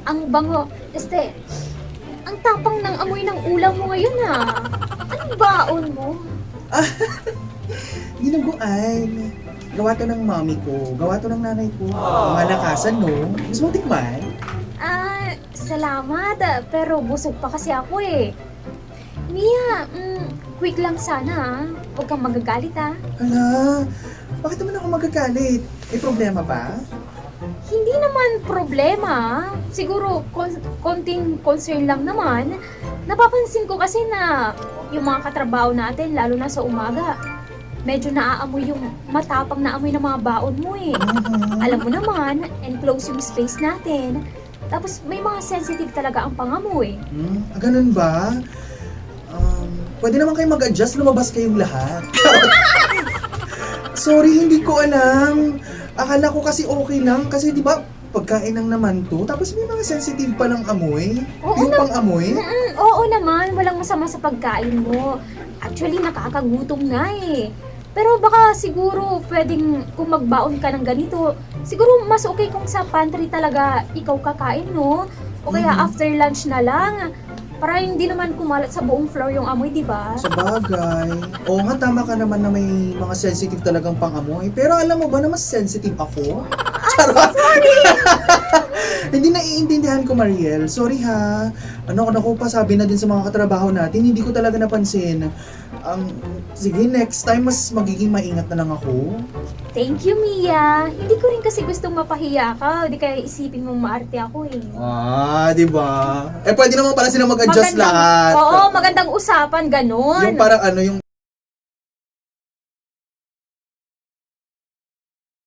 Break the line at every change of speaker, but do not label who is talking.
Ang bango. Ang tapang ng amoy ng ulam mo ngayon Anong baon mo?
Dinuguan. Gawa to ng mommy ko. Gawa to ng nanay ko. Malakasan, no? Gusto mo tikman?
Salamat. Pero busog pa kasi ako Mia, quick lang sana Huwag kang magagalit
Hala, bakit naman ako magagalit? May problema ba?
Hindi naman problema. Siguro, konting concern lang naman. Napapansin ko kasi na yung mga katrabaho natin, lalo na sa umaga, medyo naaamoy yung matapang na amoy ng mga baon mo Alam mo naman, enclose yung space natin. Tapos may mga sensitive talaga ang pangamoy.
Ganun ba? Pwede naman kayo mag-adjust, lumabas kayong lahat. Sorry, hindi ko alam. Akala ko kasi okay lang kasi di ba pagkain lang naman to. Tapos may mga sensitive pa ng amoy.
Oo
Yung pang-amoy.
Oo naman, walang masama sa pagkain mo. Actually, nakakagutom nga Pero baka siguro pwedeng kung magbaon ka ng ganito, siguro mas okay kung sa pantry talaga ikaw kakain, no? O kaya after lunch na lang. Para hindi naman kumalat sa buong floor yung amoy, di ba?
Sa bagay. Oo nga, tama ka naman na may mga sensitive talagang pang-amoy. Pero alam mo ba na mas sensitive ako? Charot! Hindi naiintindihan ko, Mariel. Sorry ha. Ako pa, sabi na din sa mga katrabaho natin, hindi ko talaga napansin. Sige, next time mas magiging maingat na lang ako.
Thank you, Mia. Hindi ko rin kasi gustong mapahiya ka. Hindi kaya isipin mong maarte ako
Di ba? Pwede naman pala sila mag-adjust lahat.
Oo, magandang usapan, ganun.
Yung parang yung